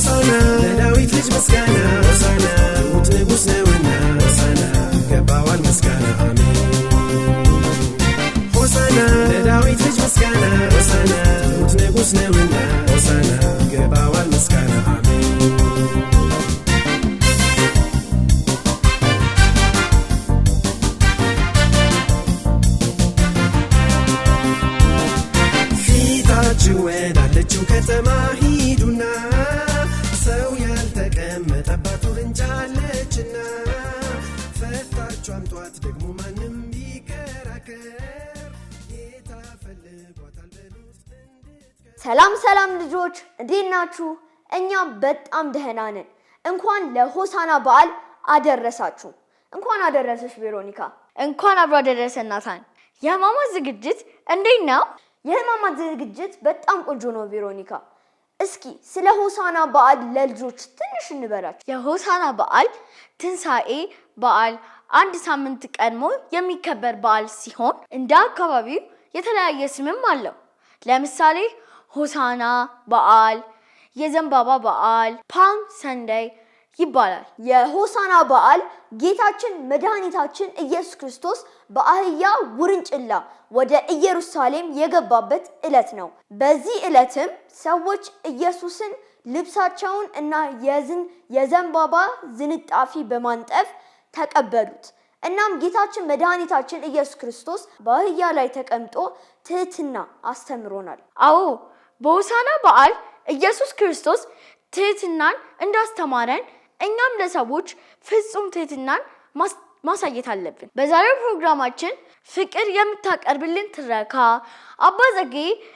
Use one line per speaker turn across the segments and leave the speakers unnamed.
ሆሳዕና ለዳዊት ልጅ ምስጋና ሆሳዕና ትሁት ንጉሥ ነውና ሆሳዕና ይገባዋል ምስጋና አሜን ሆሳዕና ለዳዊት ልጅ ምስጋና ሆሳዕና ትሁት ንጉሥ ነውና ሆሳዕና ይገባዋል ምስጋና አሜን ወዳለችው ከተማ ሂዱና ሰው ያልተቀመጠባት ውርንጫለችና ፈታችሁ አምጧት ደግሞ ማንም ቢከራከር ጌታ ፈልጓታል በሉት
ሰላም ሰላም ልጆች እንዴት ናችሁ? እኛ በጣም ደህና ነን። እንኳን ለሆሳዕና በዓል አደረሳችሁ። እንኳን አደረሰሽ ቬሮኒካ።
እንኳን አብሮ አደረሰን ናታን። የህማማት ዝግጅት እንዴት ነው?
የህማማት ዝግጅት በጣም ቆንጆ ነው ቬሮኒካ። እስኪ ስለ ሆሳዕና በዓል ለልጆች ትንሽ እንበላችሁ።
የሆሳዕና በዓል ትንሣኤ በዓል አንድ ሳምንት ቀድሞ የሚከበር በዓል ሲሆን እንደ አካባቢው የተለያየ ስምም አለው። ለምሳሌ ሆሳዕና በዓል፣ የዘንባባ በዓል፣ ፓልም ሰንደይ ይባላል።
የሆሳዕና በዓል ጌታችን መድኃኒታችን ኢየሱስ ክርስቶስ በአህያ ውርንጭላ ወደ ኢየሩሳሌም የገባበት ዕለት ነው። በዚህ ዕለትም ሰዎች ኢየሱስን ልብሳቸውን እና የዘንባባ ዝንጣፊ በማንጠፍ ተቀበሉት። እናም ጌታችን መድኃኒታችን ኢየሱስ ክርስቶስ በአህያ ላይ ተቀምጦ ትህትና አስተምሮናል።
አዎ፣ በሆሳዕና በዓል ኢየሱስ ክርስቶስ ትህትናን እንዳስተማረን እኛም ለሰዎች ፍጹም ትህትናን ማሳየት አለብን። በዛሬው ፕሮግራማችን ፍቅር የምታቀርብልን ትረካ አባ ዘጌ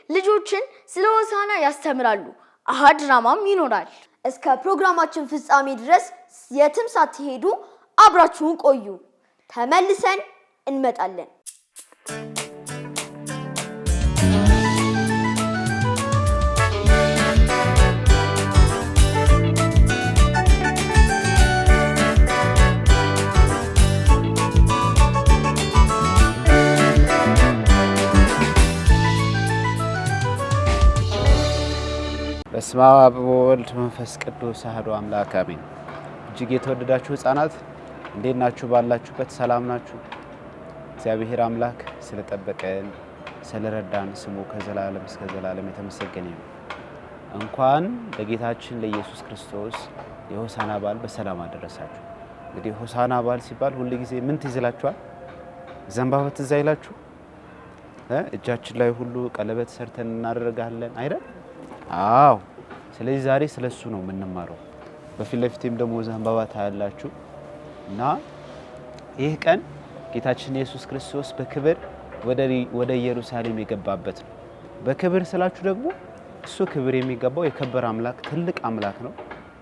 ልጆችን ስለ ሆሳዕና ያስተምራሉ። አሃ ድራማም ይኖራል።
እስከ ፕሮግራማችን ፍጻሜ ድረስ የትም ሳትሄዱ አብራችሁን ቆዩ። ተመልሰን እንመጣለን።
በስመ አብ ወወልድ መንፈስ ቅዱስ አሐዱ አምላክ አሜን። እጅግ የተወደዳችሁ ሕፃናት እንዴት ናችሁ? ባላችሁበት ሰላም ናችሁ? እግዚአብሔር አምላክ ስለጠበቀን ስለረዳን ስሙ ከዘላለም እስከ ዘላለም የተመሰገነ ይሁን። እንኳን ለጌታችን ለኢየሱስ ክርስቶስ የሆሳዕና በዓል በሰላም አደረሳችሁ። እንግዲህ ሆሳዕና በዓል ሲባል ሁሉ ጊዜ ምን ትዝ ይላችኋል? ዘንባባ ትዝ አይላችሁ? እጃችን ላይ ሁሉ ቀለበት ሰርተን እናደርጋለን አይደል? አዎ። ስለዚህ ዛሬ ስለሱ ነው የምንማረው። በፊት ለፊቴም ደግሞ ዘንባባ ታያላችሁ እና ይህ ቀን ጌታችን ኢየሱስ ክርስቶስ በክብር ወደ ኢየሩሳሌም የገባበት ነው። በክብር ስላችሁ ደግሞ እሱ ክብር የሚገባው የከበረ አምላክ ትልቅ አምላክ ነው።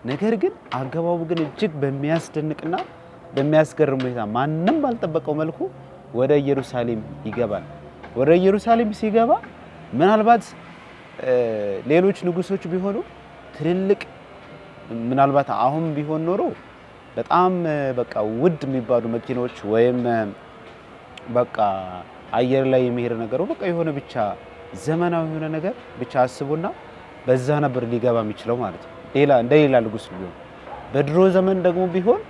ነገር ግን አገባቡ ግን እጅግ በሚያስደንቅና በሚያስገርም ሁኔታ ማንም ባልጠበቀው መልኩ ወደ ኢየሩሳሌም ይገባል። ወደ ኢየሩሳሌም ሲገባ ምናልባት ሌሎች ንጉሶች ቢሆኑ ትልልቅ ምናልባት አሁን ቢሆን ኖሮ በጣም በቃ ውድ የሚባሉ መኪኖች ወይም በቃ አየር ላይ የሚሄድ ነገር በቃ የሆነ ብቻ ዘመናዊ የሆነ ነገር ብቻ አስቡና በዛ ነበር ሊገባ የሚችለው ማለት ነው። ሌላ ንጉስ ቢሆን በድሮ ዘመን ደግሞ ቢሆን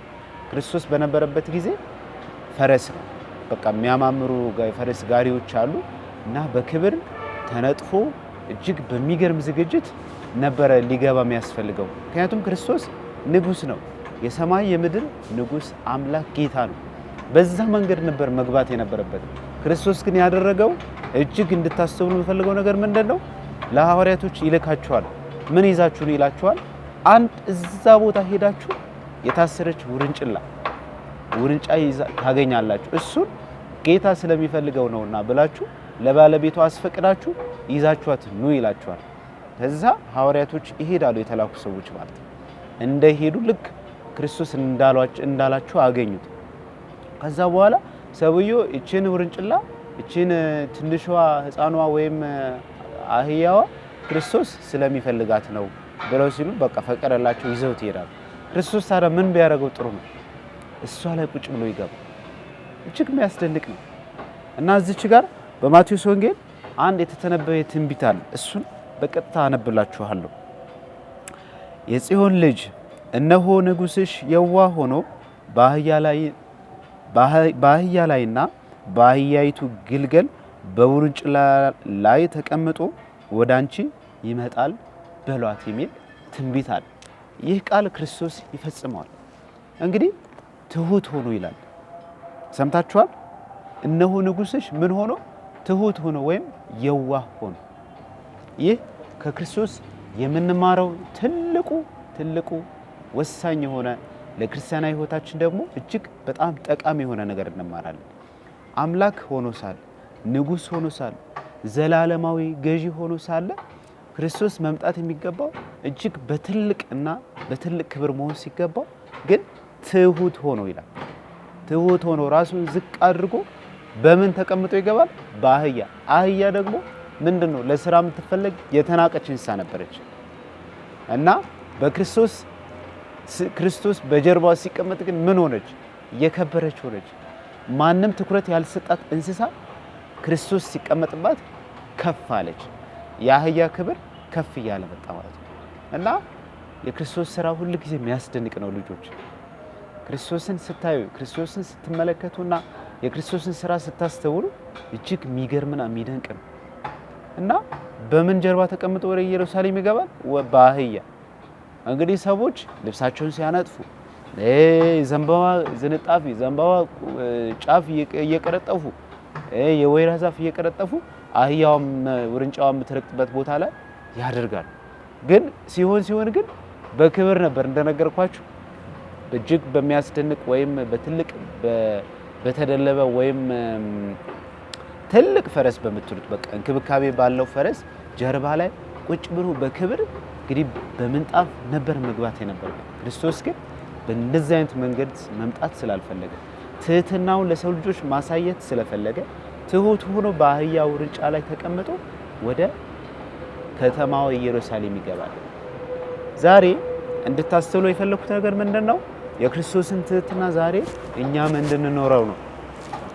ክርስቶስ በነበረበት ጊዜ ፈረስ ነው። በቃ የሚያማምሩ ፈረስ ጋሪዎች አሉ እና በክብር ተነጥፎ እጅግ በሚገርም ዝግጅት ነበረ ሊገባ የሚያስፈልገው። ምክንያቱም ክርስቶስ ንጉስ ነው። የሰማይ የምድር ንጉስ አምላክ ጌታ ነው። በዛ መንገድ ነበር መግባት የነበረበት። ክርስቶስ ግን ያደረገው እጅግ እንድታስተውሉ የምፈልገው ነገር ምንድነው? ለሐዋርያቶች ይልካቸዋል። ምን ይዛችሁ ነው ይላቸዋል? አንድ እዛ ቦታ ሄዳችሁ የታሰረች ውርንጫ ይዛ ታገኛላችሁ። እሱን ጌታ ስለሚፈልገው ነውና ብላችሁ ለባለቤቱ አስፈቅዳችሁ ይዛችኋት ኑ ይላቸዋል። ከዛ ሐዋርያቶች ይሄዳሉ፣ የተላኩ ሰዎች ማለት ነው። እንደሄዱ ልክ ክርስቶስ እንዳላቸው አገኙት። ከዛ በኋላ ሰውየው እቺን ውርንጭላ እቺን ትንሿ ህፃኗ ወይም አህያዋ ክርስቶስ ስለሚፈልጋት ነው ብለው ሲሉ በቃ ፈቀደላቸው፣ ይዘውት ይሄዳሉ። ክርስቶስ ታዲያ ምን ቢያደርገው ጥሩ ነው? እሷ ላይ ቁጭ ብሎ ይገባ። እጅግ የሚያስደንቅ ነው። እና እዚች ጋር በማቴዎስ ወንጌል አንድ የተተነበየ ትንቢት አለ። እሱን በቀጥታ አነብላችኋለሁ። የጽዮን ልጅ እነሆ ንጉሥሽ የዋህ ሆኖ በአህያ ላይና በአህያይቱ ግልገል በውርንጭላ ላይ ተቀምጦ ወደ አንቺ ይመጣል በሏት የሚል ትንቢት አለ። ይህ ቃል ክርስቶስ ይፈጽመዋል። እንግዲህ ትሁት ሆኖ ይላል። ሰምታችኋል። እነሆ ንጉሥሽ ምን ሆኖ? ትሁት ሆኖ ወይም የዋህ ሆኖ። ይህ ከክርስቶስ የምንማረው ትልቁ ወሳኝ የሆነ ለክርስቲያናዊ ሕይወታችን ደግሞ እጅግ በጣም ጠቃሚ የሆነ ነገር እንማራለን። አምላክ ሆኖ ሳለ፣ ንጉሥ ሆኖ ሳለ፣ ዘላለማዊ ገዢ ሆኖ ሳለ ክርስቶስ መምጣት የሚገባው እጅግ በትልቅ ክብር መሆን ሲገባው ግን ትሁት ሆኖ ይላል። ትሁት ሆኖ ራሱን ዝቅ አድርጎ በምን ተቀምጦ ይገባል? በአህያ። አህያ ደግሞ ምንድነው? ለስራ የምትፈለግ የተናቀች እንስሳ ነበረች እና ክርስቶስ በጀርባው ሲቀመጥ ግን ምን ሆነች? የከበረች ሆነች። ማንም ትኩረት ያልሰጣት እንስሳ ክርስቶስ ሲቀመጥባት ከፍ አለች። የአህያ ክብር ከፍ እያለ መጣ ማለት ነው እና የክርስቶስ ስራ ሁሉ ጊዜ የሚያስደንቅ ነው ልጆች። ክርስቶስን ስታዩ፣ ክርስቶስን ስትመለከቱና የክርስቶስን ስራ ስታስተውሉ እጅግ የሚገርምና የሚደንቅ ነው እና በምን ጀርባ ተቀምጦ ወደ ኢየሩሳሌም ይገባል? በአህያ። እንግዲህ ሰዎች ልብሳቸውን ሲያነጥፉ ዘንባባ ዝንጣፊ፣ ዘንባባ ጫፍ እየቀረጠፉ የወይራ ዛፍ እየቀረጠፉ አህያውም ውርንጫዋም የምትረግጥበት ቦታ ላይ ያደርጋል። ግን ሲሆን ግን በክብር ነበር እንደነገርኳችሁ እጅግ በሚያስደንቅ ወይም በተደለበ ወይም ትልቅ ፈረስ በምትሉት በቃ እንክብካቤ ባለው ፈረስ ጀርባ ላይ ቁጭ ብሎ በክብር እንግዲህ በምንጣፍ ነበር መግባት የነበረበት። ክርስቶስ ግን በእንደዚህ አይነት መንገድ መምጣት ስላልፈለገ ትህትናውን ለሰው ልጆች ማሳየት ስለፈለገ ትሁት ሆኖ በአህያ ውርንጫ ላይ ተቀምጦ ወደ ከተማው ኢየሩሳሌም ይገባል። ዛሬ እንድታስተውሉ የፈለኩት ነገር ምንድነው? የክርስቶስን ትህትና ዛሬ እኛም እንድንኖረው ነው።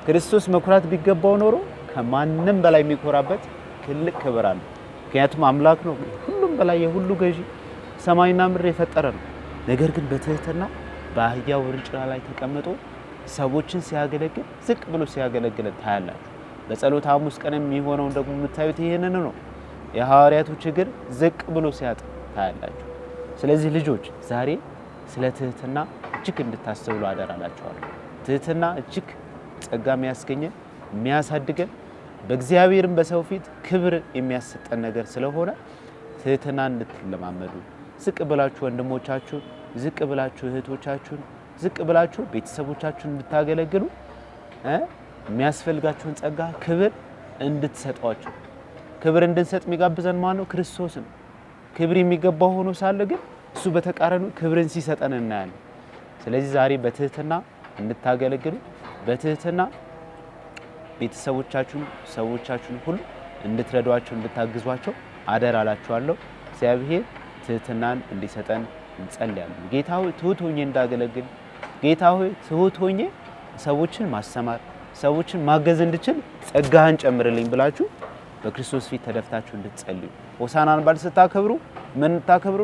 ክርስቶስ መኩራት ቢገባው ኖሮ ከማንም በላይ የሚኮራበት ትልቅ ክብር አለ። ምክንያቱም አምላክ ነው፣ ሁሉም በላይ የሁሉ ገዢ፣ ሰማይና ምድር የፈጠረ ነው። ነገር ግን በትህትና በአህያ ውርንጫ ላይ ተቀምጦ ሰዎችን ሲያገለግል ዝቅ ብሎ ሲያገለግል ታያላችሁ። በጸሎተ ሐሙስ ቀን የሚሆነውን ደግሞ የምታዩት ይሄንን ነው። የሐዋርያቶች እግር ዝቅ ብሎ ሲያጥብ ታያላችሁ። ስለዚህ ልጆች ዛሬ ስለ ትህትና እጅግ እንድታስተውሉ አደራላችኋለሁ። ትህትና እጅግ ጸጋ የሚያስገኘን የሚያሳድገን በእግዚአብሔርም በሰው ፊት ክብር የሚያሰጠን ነገር ስለሆነ ትህትና እንድትለማመዱ ዝቅ ብላችሁ ወንድሞቻችሁ፣ ዝቅ ብላችሁ እህቶቻችሁን፣ ዝቅ ብላችሁ ቤተሰቦቻችሁን እንድታገለግሉ የሚያስፈልጋችሁን ጸጋ ክብር እንድትሰጧቸው። ክብር እንድንሰጥ የሚጋብዘን ማን ነው? ክርስቶስ ነው። ክብር የሚገባው ሆኖ ሳለ ግን እሱ በተቃራኒው ክብርን ሲሰጠን እናያለን። ስለዚህ ዛሬ በትህትና እንድታገለግሉ፣ በትህትና ቤተሰቦቻችሁን፣ ሰዎቻችሁን ሁሉ እንድትረዷቸው፣ እንድታግዟቸው አደራ እላችኋለሁ። እግዚአብሔር ትህትናን እንዲሰጠን እንጸልያለን። ጌታ ሆይ ትሁት ሆኜ እንዳገለግል፣ ጌታ ሆይ ትሁት ሆኜ ሰዎችን ማስተማር፣ ሰዎችን ማገዝ እንድችል ጸጋህን ጨምርልኝ ብላችሁ በክርስቶስ ፊት ተደፍታችሁ እንድትጸልዩ። ሆሳዕናን በዓል ስታከብሩ ምን ታከብሩ?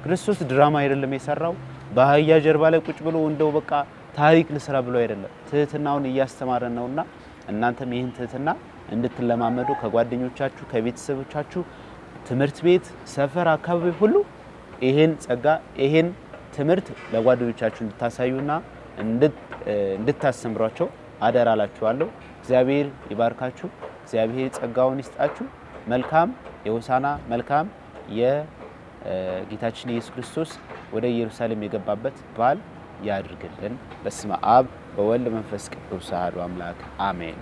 ክርስቶስ ድራማ አይደለም የሰራው። በአህያ ጀርባ ላይ ቁጭ ብሎ እንደው በቃ ታሪክ ልስራ ብሎ አይደለም። ትህትናውን እያስተማረን ነውና እናንተም ይህን ትህትና እንድትለማመዱ ከጓደኞቻችሁ፣ ከቤተሰቦቻችሁ፣ ትምህርት ቤት፣ ሰፈር፣ አካባቢ ሁሉ ይሄን ጸጋ ይሄን ትምህርት ለጓደኞቻችሁ እንድታሳዩና እንድታስተምሯቸው አደራ እላችኋለሁ። እግዚአብሔር ይባርካችሁ። እግዚአብሔር ጸጋውን ይስጣችሁ። መልካም የሆሳዕና መልካም የጌታችን ኢየሱስ ክርስቶስ ወደ ኢየሩሳሌም የገባበት በዓል ያድርግልን። በስመ አብ በወልድ መንፈስ ቅዱስ አሐዱ አምላክ አሜን።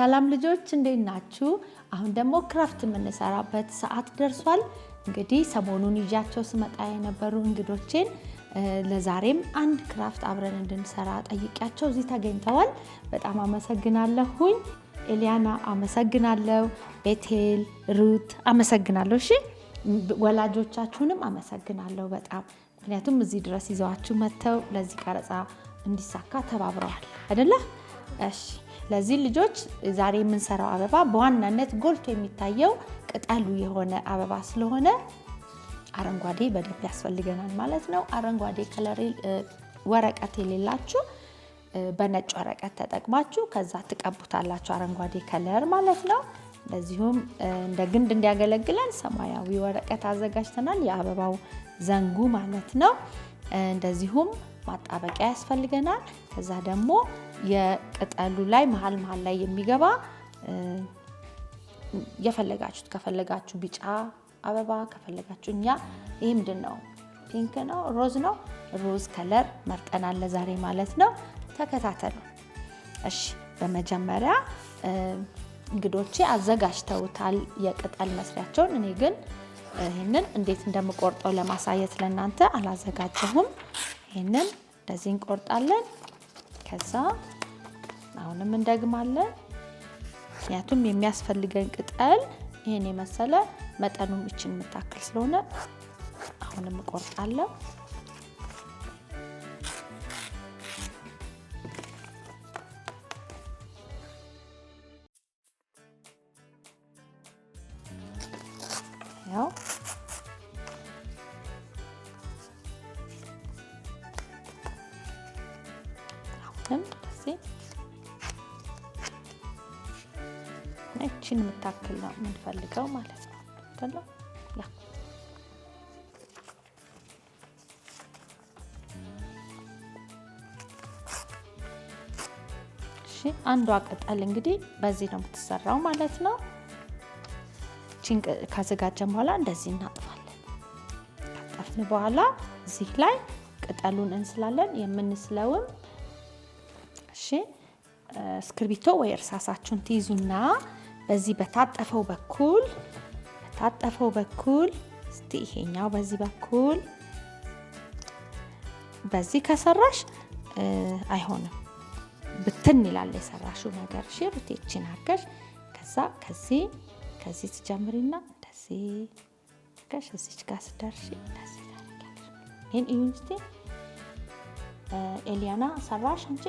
ሰላም ልጆች እንዴት ናችሁ? አሁን ደግሞ ክራፍት የምንሰራበት ሰዓት ደርሷል። እንግዲህ ሰሞኑን ይዣቸው ስመጣ የነበሩ እንግዶቼን ለዛሬም አንድ ክራፍት አብረን እንድንሰራ ጠይቂያቸው እዚህ ተገኝተዋል። በጣም አመሰግናለሁኝ። ኤሊያና አመሰግናለሁ። ቤቴል፣ ሩት አመሰግናለሁ። እሺ ወላጆቻችሁንም አመሰግናለሁ በጣም ምክንያቱም እዚህ ድረስ ይዘዋችሁ መጥተው ለዚህ ቀረጻ እንዲሳካ ተባብረዋል አይደለ? እሺ ለዚህ ልጆች ዛሬ የምንሰራው አበባ በዋናነት ጎልቶ የሚታየው ቅጠሉ የሆነ አበባ ስለሆነ አረንጓዴ በደንብ ያስፈልገናል ማለት ነው። አረንጓዴ ከለር ወረቀት የሌላችሁ በነጭ ወረቀት ተጠቅማችሁ ከዛ ትቀቡታላችሁ አረንጓዴ ከለር ማለት ነው። ለዚሁም እንደ ግንድ እንዲያገለግለን ሰማያዊ ወረቀት አዘጋጅተናል፣ የአበባው ዘንጉ ማለት ነው። እንደዚሁም ማጣበቂያ ያስፈልገናል። ከዛ ደግሞ የቅጠሉ ላይ መሃል ላይ የሚገባ የፈለጋችሁት ከፈለጋችሁ ቢጫ አበባ ከፈለጋችሁ እኛ ይሄ ምንድነው ፒንክ ነው ሮዝ ነው ሮዝ ከለር መርጠናል ለዛሬ ማለት ነው። ተከታተሉ እሺ። በመጀመሪያ እንግዶቼ አዘጋጅተውታል የቅጠል መስሪያቸውን። እኔ ግን ይሄንን እንዴት እንደምቆርጠው ለማሳየት ለናንተ አላዘጋጀሁም። ይሄንን እንደዚህ እንቆርጣለን። ከዛ አሁንም እንደግማለን። ምክንያቱም የሚያስፈልገን ቅጠል ይሄን የመሰለ መጠኑም እቺን የምታክል ስለሆነ አሁንም እቆርጣለሁ። ያው እቺን የምታክል ነው የምንፈልገው ማለት ነው አይደል? ያ እሺ አንዷ ቅጠል እንግዲህ በዚህ ነው የምትሰራው ማለት ነው። እቺን ካዘጋጀን በኋላ እንደዚህ እናጥፋለን። ካጠፍን በኋላ እዚህ ላይ ቅጠሉን እንስላለን። የምንስለውም እሺ እስክርቢቶ ወይ እርሳሳችሁን ትይዙና በዚህ በታጠፈው በኩል እስቲ ይሄኛው በዚህ በኩል በዚህ ከሰራሽ አይሆንም ብትን ይላል የሰራሽው ነገር። እሺ ሩቴችን አርገሽ ከዛ ከዚህ ትጀምሪና እንደዚህ ከዚህ ጋር ስደርሺ እንደዚህ ታደርጊያለሽ። ይሄን ዩኒቲ ኤሊያና ሰራሽ እንጂ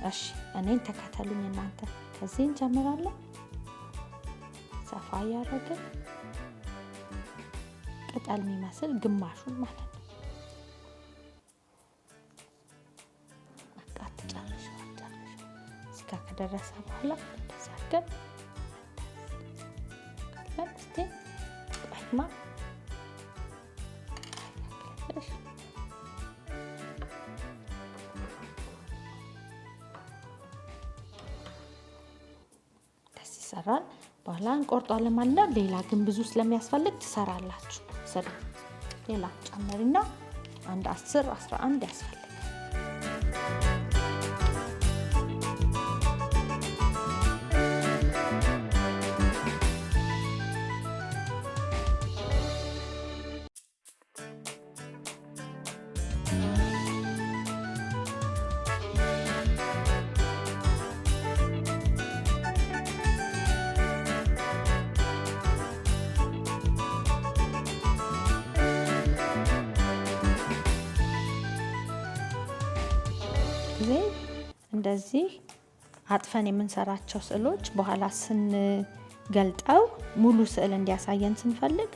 እሺ እኔን ተከተሉኝ እናንተ። ከዚህ እንጀምራለን ሰፋ ያደረግን ቅጠል የሚመስል ግማሹን ማለት ነው። አቃት ጨርሽ እዚህ ጋር ከደረሰ በኋላ እንደዚህ አድርገን እስቲ ቆይማ ሰራን በኋላ እንቆርጧለን ማለት ነው። ሌላ ግን ብዙ ስለሚያስፈልግ ትሰራላችሁ። ሌላ ጨምሪና አንድ 10 11 ያስፈልጋል። እንደዚህ አጥፈን የምንሰራቸው ስዕሎች በኋላ ስንገልጠው ሙሉ ስዕል እንዲያሳየን ስንፈልግ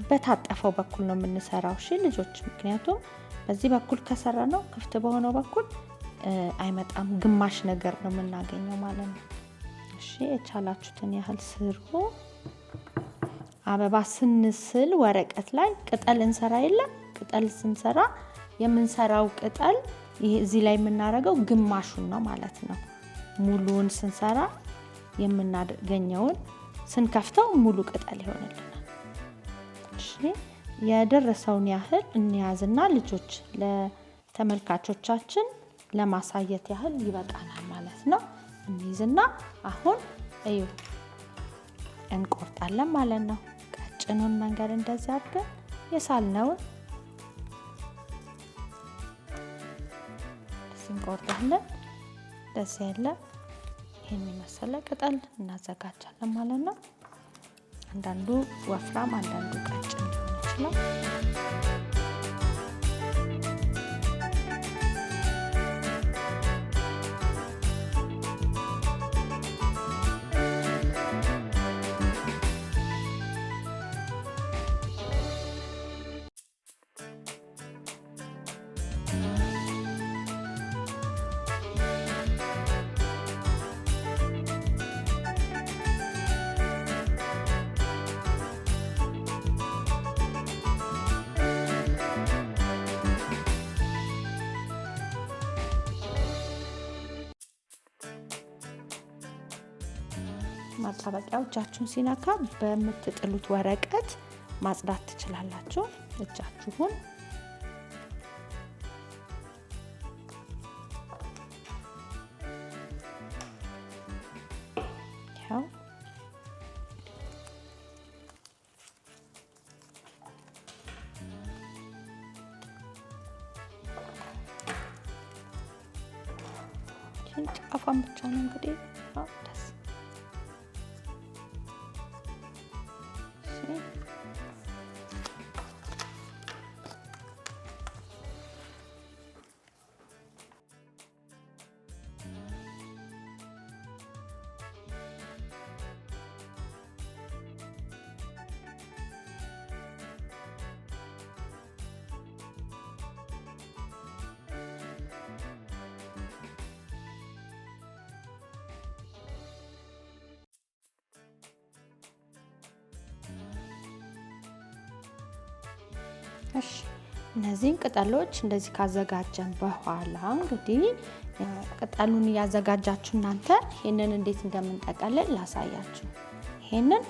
በታጠፈው በኩል ነው የምንሰራው። እሺ ልጆች ምክንያቱም በዚህ በኩል ከሰራ ነው ክፍት በሆነው በኩል አይመጣም፣ ግማሽ ነገር ነው የምናገኘው ማለት ነው። እሺ የቻላችሁትን ያህል ስሩ። አበባ ስንስል ወረቀት ላይ ቅጠል እንሰራ የለም። ቅጠል ስንሰራ የምንሰራው ቅጠል ይሄ እዚህ ላይ የምናደርገው ግማሹን ነው ማለት ነው። ሙሉውን ስንሰራ የምናገኘውን ስንከፍተው ሙሉ ቅጠል ይሆንልናል። እሺ የደረሰውን ያህል እንያዝና ልጆች ለተመልካቾቻችን ለማሳየት ያህል ይበቃናል ማለት ነው። እንይዝና አሁን እዩ እንቆርጣለን ማለት ነው። ቀጭኑን መንገድ እንደዚህ አድርገን የሳልነውን እንቆርጣለን። ደስ ያለ ይሄን መሰለ ቅጠል እናዘጋጃለን ማለት ነው። አንዳንዱ ወፍራም አንዳንዱ ቀጭን ሊሆን ይችላል። ማጣበቂያው እጃችሁን ሲነካ በምትጥሉት ወረቀት ማጽዳት ትችላላችሁ እጃችሁን። ያው ጫፏን ብቻ ነው እንግዲህ እሺ እነዚህን ቅጠሎች እንደዚህ ካዘጋጀን በኋላ እንግዲህ ቅጠሉን ያዘጋጃችሁ እናንተ ይሄንን እንዴት እንደምንጠቀልል ላሳያችሁ። ይሄንን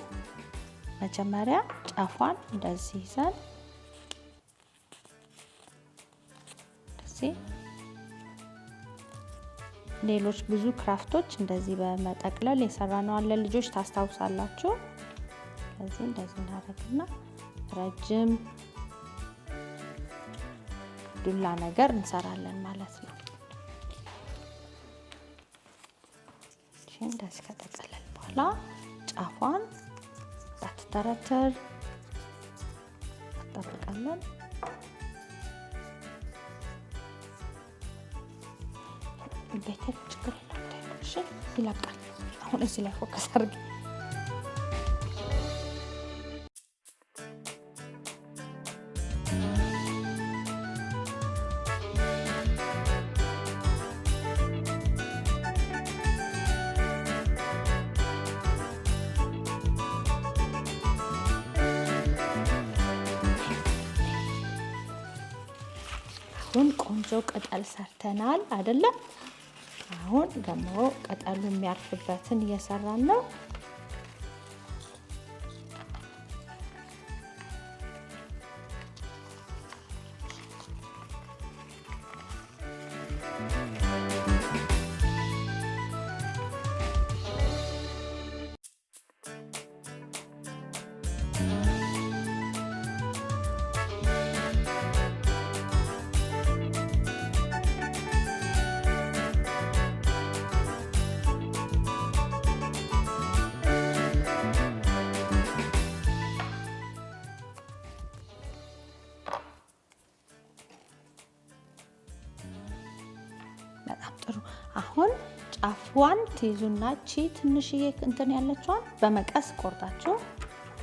መጀመሪያ ጫፏን እንደዚህ ይዘን እንደዚህ ሌሎች ብዙ ክራፍቶች እንደዚህ በመጠቅለል የሰራነው አለ ልጆች ታስታውሳላችሁ። ስለዚህ እንደዚህ እናደርግና ረጅም ዱላ ነገር እንሰራለን ማለት ነው። እሺ እንደዚህ ከተጠቀለለ በኋላ ጫፏን ሳትተረተር እንጠብቃለን። ቤቴ ችግር የለም። እሺ ይለቃል። አሁን እዚህ ላይ ፎከስ አድርጊ። አሁን ቆንጆ ቅጠል ሰርተናል አይደለ? አሁን ደግሞ ቅጠሉ የሚያርፍበትን እየሰራን ነው። በጣም ጥሩ። አሁን ጫፏን ትይዙና እቺ ትንሽዬ እንትን ያለችዋን በመቀስ ቆርጣችሁ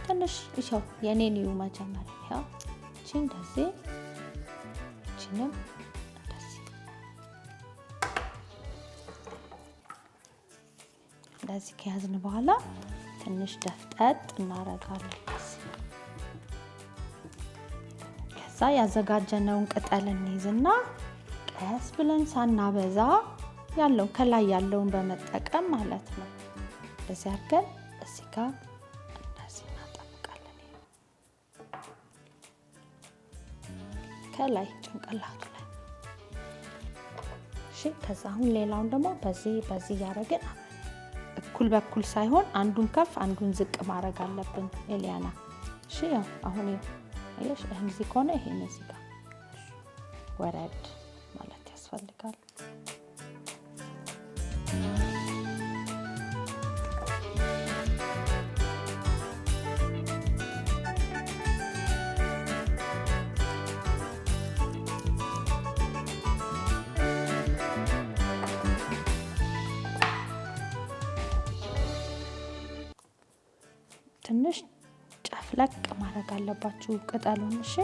ትንሽ ይኸው የኔን እዩ መጀመሪያ ይኸው እቺ እንደዚህ እቺንም እንደዚህ ከያዝን በኋላ ትንሽ ደፍጠጥ እናረጋለን። ከዛ ያዘጋጀነውን ቅጠል እንይዝና ቀስ ብለን ሳናበዛ ያለው ከላይ ያለውን በመጠቀም ማለት ነው። እንደዚህ አድርገን እዚህ ጋር እንደዚህ እናጠብቃለን ከላይ ጭንቅላቱ ላይ። እሺ ከዛ አሁን ሌላውን ደግሞ በዚህ ያደረግን አብረን እኩል በኩል ሳይሆን አንዱን ከፍ አንዱን ዝቅ ማድረግ አለብን ኤሊያና። እሺ ያው አሁን አየሽ እዚህ ከሆነ ይሄን እዚህ ጋር ወረድ ማለት ያስፈልጋል። ትንሽ ጨፍለቅ ማድረግ አለባችሁ ቅጠሉን። እሺ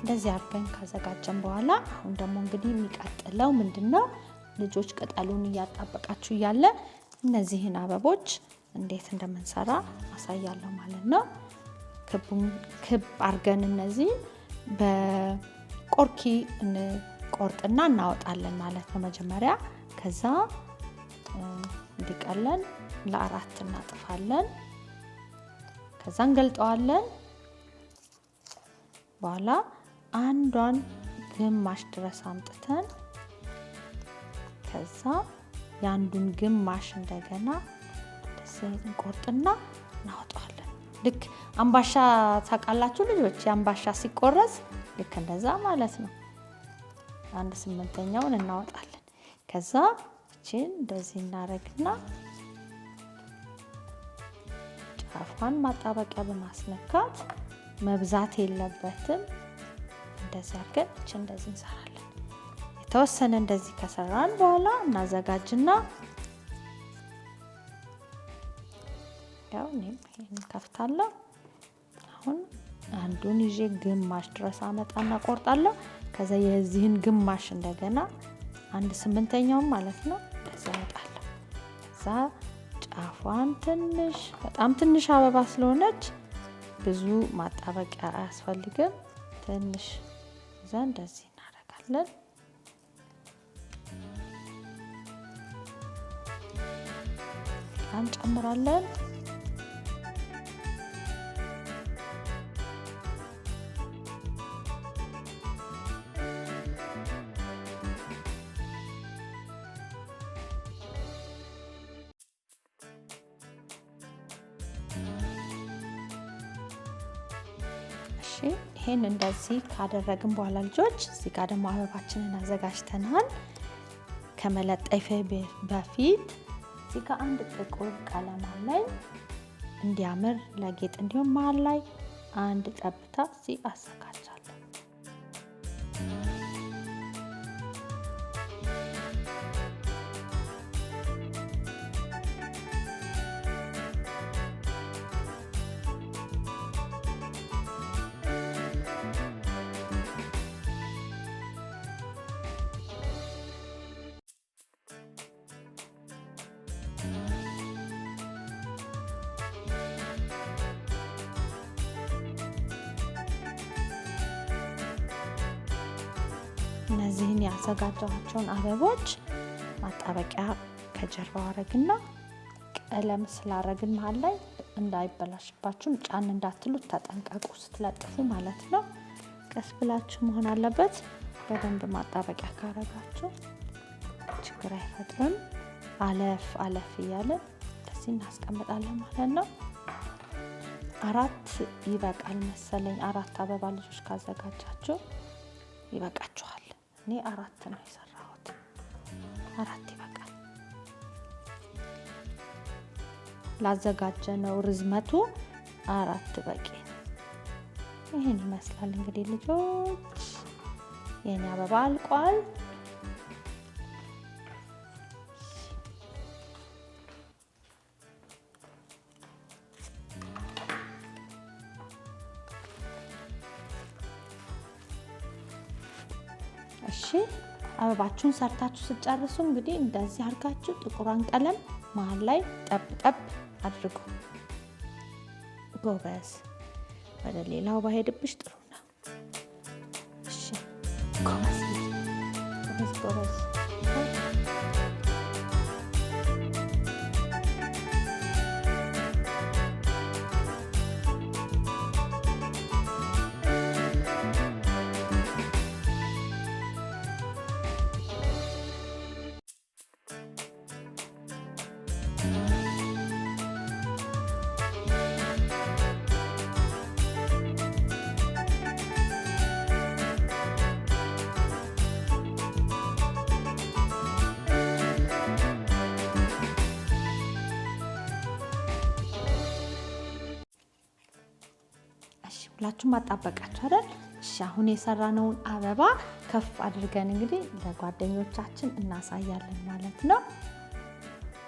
እንደዚህ አድርገን ካዘጋጀን በኋላ አሁን ደግሞ እንግዲህ የሚቀጥለው ምንድነው? ልጆች ቅጠሉን እያጣበቃችሁ እያለ እነዚህን አበቦች እንዴት እንደምንሰራ አሳያለሁ ማለት ነው። ክብ አድርገን እነዚህ በቆርኪ እንቆርጥና እናወጣለን ማለት ነው መጀመሪያ። ከዛ እንዲቀለን ለአራት እናጥፋለን። ከዛ እንገልጠዋለን። በኋላ አንዷን ግማሽ ድረስ አምጥተን ከዛ ያንዱን ግማሽ እንደገና እንደዚህ እንቆርጥና እናወጣዋለን። ልክ አምባሻ ታውቃላችሁ ልጆች? የአምባሻ ሲቆረስ ልክ እንደዛ ማለት ነው። 1/8ኛውን እናወጣለን። ከዛ እቺን እንደዚህ እናረግና ጫፏን ማጣበቂያ በማስነካት መብዛት የለበትም። እንደዚህ አድርገን እንደዚህ እንሰራለን። የተወሰነ እንደዚህ ከሰራን በኋላ እናዘጋጅና ያው እኔም ይሄን ከፍታለሁ። አሁን አንዱን ይዤ ግማሽ ድረስ አመጣና ቆርጣለሁ። ከዛ የዚህን ግማሽ እንደገና 1/8ኛውን ማለት ነው እንደዚህ አመጣለሁ። ከዛ ጫፏን ትንሽ በጣም ትንሽ አበባ ስለሆነች ብዙ ማጣበቂያ አያስፈልግም። ትንሽ እዛ እንደዚህ እናደርጋለን። እንጨምራለን። ይሄን እንደዚህ ካደረግን በኋላ ልጆች እዚህ ጋር ደግሞ አበባችንን አዘጋጅተናል። ከመለጠፍ በፊት እዚህ ጋር አንድ ጥቁር ቀለም አለኝ እንዲያምር ለጌጥ እንዲሁም መሀል ላይ አንድ ጠብታ እዚህ አዘጋጃለሁ። እነዚህን ያዘጋጀኋቸውን አበቦች ማጣበቂያ ከጀርባው አረግና ቀለም ስላረግን መሀል ላይ እንዳይበላሽባችሁ ጫን እንዳትሉት ተጠንቀቁ ስትለጥፉ ማለት ነው። ቀስ ብላችሁ መሆን አለበት። በደንብ ማጣበቂያ ካረጋችሁ ችግር አይፈጥርም። አለፍ አለፍ እያለ እንደዚህ እናስቀምጣለን ማለት ነው። 4 ይበቃል መሰለኝ። 4 አበባ ልጆች ካዘጋጃችሁ ይበቃችኋል። እኔ 4 ነው የሰራሁት። 4 ይበቃል። ላዘጋጀነው ርዝመቱ 4 በቂ ነው። ይሄን ይመስላል እንግዲህ ልጆች የኔ አበባ አልቋል። እሺ አበባችሁን ሰርታችሁ ስጨርሱ እንግዲህ እንደዚህ አድርጋችሁ ጥቁሯን ቀለም መሃል ላይ ጠብ ጠብ አድርጉ። ጎበዝ። ወደ ሌላው ባሄድብሽ ጥሩ ነው። እሺ ጎበዝ ጎበዝ ጎበዝ። ሁላችሁም አጣበቃችሁ አይደል? እሺ አሁን የሰራነውን አበባ ከፍ አድርገን እንግዲህ ለጓደኞቻችን እናሳያለን ማለት ነው።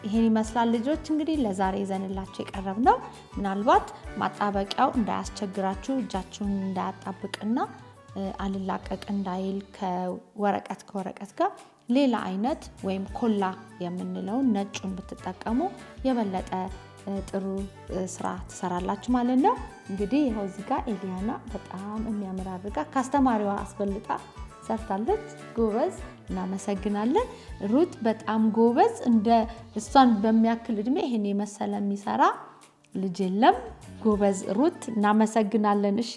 ይሄን ይመስላል ልጆች። እንግዲህ ለዛሬ ይዘንላችሁ የቀረብነው ምናልባት ማጣበቂያው እንዳያስቸግራችሁ እጃችሁን እንዳያጣብቅና አልላቀቅ እንዳይል ከወረቀት ጋር ሌላ አይነት ወይም ኮላ የምንለውን ነጩን ብትጠቀሙ የበለጠ ጥሩ ስራ ትሰራላችሁ ማለት ነው። እንግዲህ ይኸው እዚህ ጋር ኤሊያና በጣም የሚያምር አድርጋ ካስተማሪዋ አስበልጣ ሰርታለች። ጎበዝ፣ እናመሰግናለን። ሩት በጣም ጎበዝ። እንደ እሷን በሚያክል እድሜ ይሄን የመሰለ የሚሰራ ልጅ የለም። ጎበዝ ሩት፣ እናመሰግናለን። እሺ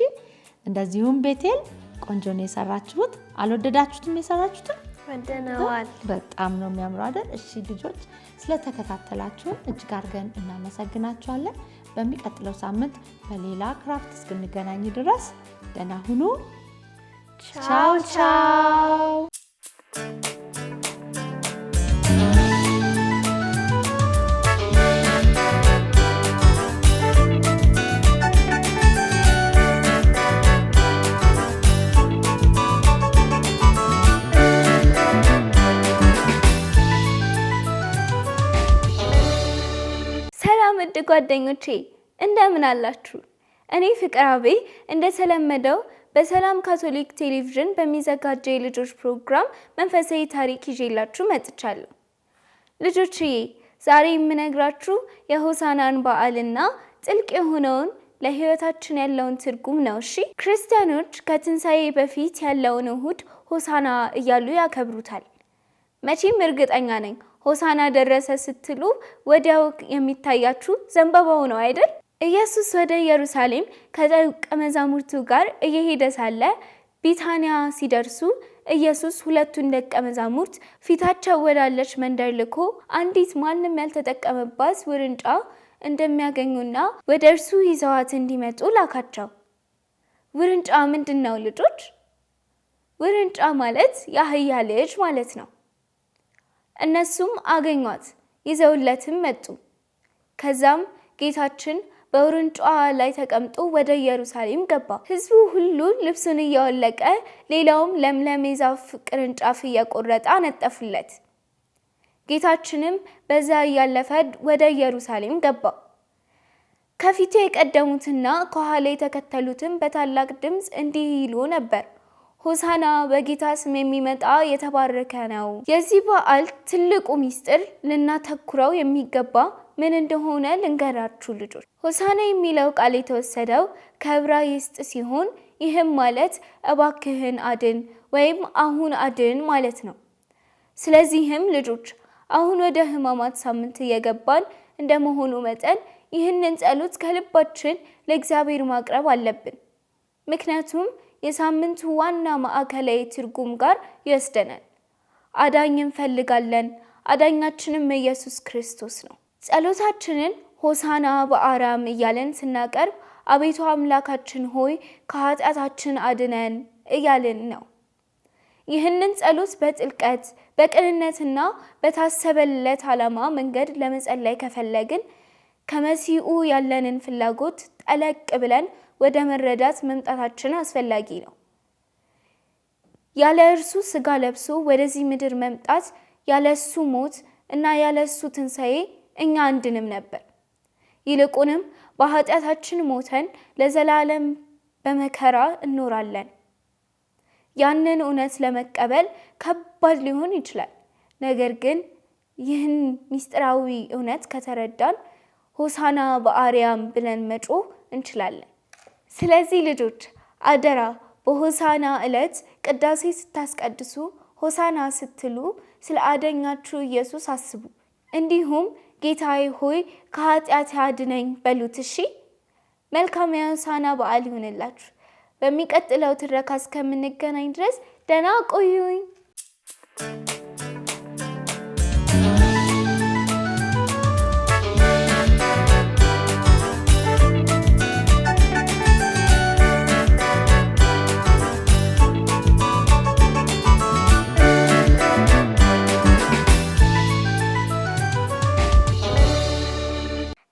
እንደዚሁም ቤቴል ቆንጆ ነው የሰራችሁት። አልወደዳችሁትም? የሰራችሁትን
ወደነዋል።
በጣም ነው የሚያምረው አይደል? እሺ ልጆች ስለተከታተላችሁን እጅግ አድርገን እናመሰግናችኋለን። በሚቀጥለው ሳምንት በሌላ ክራፍት እስክንገናኝ ድረስ ደህና ሁኑ። ቻው ቻው።
ውድ ጓደኞቼ እንደምን አላችሁ? እኔ ፍቅር አቤ እንደተለመደው በሰላም ካቶሊክ ቴሌቪዥን በሚዘጋጀው የልጆች ፕሮግራም መንፈሳዊ ታሪክ ይዤላችሁ መጥቻለሁ። ልጆችዬ ዛሬ የምነግራችሁ የሆሳናን በዓልና ጥልቅ የሆነውን ለህይወታችን ያለውን ትርጉም ነው። እሺ ክርስቲያኖች ከትንሣኤ በፊት ያለውን እሁድ ሆሳና እያሉ ያከብሩታል። መቼም እርግጠኛ ነኝ ሆሳና ደረሰ ስትሉ ወዲያው የሚታያችሁ ዘንባባው ነው አይደል? ኢየሱስ ወደ ኢየሩሳሌም ከደቀ መዛሙርቱ ጋር እየሄደ ሳለ ቢታንያ ሲደርሱ ኢየሱስ ሁለቱን ደቀ መዛሙርት ፊታቸው ወዳለች መንደር ልኮ አንዲት ማንም ያልተጠቀመባት ውርንጫ እንደሚያገኙና ወደ እርሱ ይዘዋት እንዲመጡ ላካቸው። ውርንጫ ምንድን ነው ልጆች? ውርንጫ ማለት የአህያ ልጅ ማለት ነው። እነሱም አገኟት፣ ይዘውለትም መጡ። ከዛም ጌታችን በውርንጫዋ ላይ ተቀምጦ ወደ ኢየሩሳሌም ገባ። ሕዝቡ ሁሉ ልብሱን እያወለቀ ሌላውም ለምለም የዛፍ ቅርንጫፍ እየቆረጠ አነጠፉለት። ጌታችንም በዛ እያለፈ ወደ ኢየሩሳሌም ገባ። ከፊቱ የቀደሙትና ከኋላ የተከተሉትም በታላቅ ድምፅ እንዲህ ይሉ ነበር፣ ሆሳና በጌታ ስም የሚመጣ የተባረከ ነው። የዚህ በዓል ትልቁ ሚስጥር ልናተኩረው የሚገባ ምን እንደሆነ ልንገራችሁ ልጆች። ሆሳና የሚለው ቃል የተወሰደው ከዕብራይስጥ ሲሆን ይህም ማለት እባክህን አድን ወይም አሁን አድን ማለት ነው። ስለዚህም ልጆች አሁን ወደ ሕማማት ሳምንት እየገባን እንደመሆኑ መጠን ይህንን ጸሎት ከልባችን ለእግዚአብሔር ማቅረብ አለብን። ምክንያቱም የሳምንቱ ዋና ማዕከላዊ ትርጉም ጋር ይወስደናል። አዳኝ እንፈልጋለን። አዳኛችንም ኢየሱስ ክርስቶስ ነው። ጸሎታችንን ሆሳና በአርያም እያለን ስናቀርብ አቤቱ አምላካችን ሆይ ከኃጢአታችን አድነን እያልን ነው። ይህንን ጸሎት በጥልቀት በቅንነትና በታሰበለት ዓላማ መንገድ ለመጸለይ ከፈለግን ከመሲኡ ያለንን ፍላጎት ጠለቅ ብለን ወደ መረዳት መምጣታችን አስፈላጊ ነው። ያለ እርሱ ስጋ ለብሶ ወደዚህ ምድር መምጣት፣ ያለ እሱ ሞት እና ያለ እሱ ትንሣኤ እኛ አንድንም ነበር። ይልቁንም በኃጢአታችን ሞተን ለዘላለም በመከራ እንኖራለን። ያንን እውነት ለመቀበል ከባድ ሊሆን ይችላል። ነገር ግን ይህን ሚስጥራዊ እውነት ከተረዳን ሆሳና በአርያም ብለን መጮህ እንችላለን። ስለዚህ ልጆች አደራ በሆሳና ዕለት ቅዳሴ ስታስቀድሱ ሆሳና ስትሉ ስለ አዳኛችሁ ኢየሱስ አስቡ። እንዲሁም ጌታዬ ሆይ ከኃጢአት አድነኝ በሉት። እሺ፣ መልካም የሆሳና በዓል ይሁንላችሁ። በሚቀጥለው ትረካ እስከምንገናኝ ድረስ ደህና ቆዩኝ።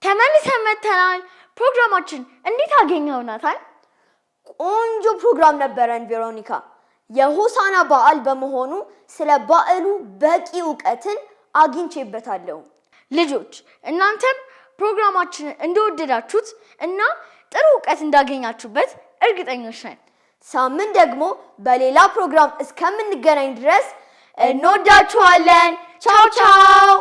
ተመልሰን መጥተናል። ፕሮግራማችን እንዴት አገኘው ናታን? ቆንጆ ፕሮግራም ነበረን ቬሮኒካ። የሆሳና በዓል በመሆኑ ስለ በዓሉ በቂ ዕውቀትን አግኝቼበታለሁ። ልጆች እናንተም ፕሮግራማችንን እንደወደዳችሁት እና ጥሩ ዕውቀት እንዳገኛችሁበት እርግጠኞች ነን። ሳምንት ደግሞ በሌላ ፕሮግራም እስከምንገናኝ ድረስ እንወዳችኋለን። ቻው ቻው።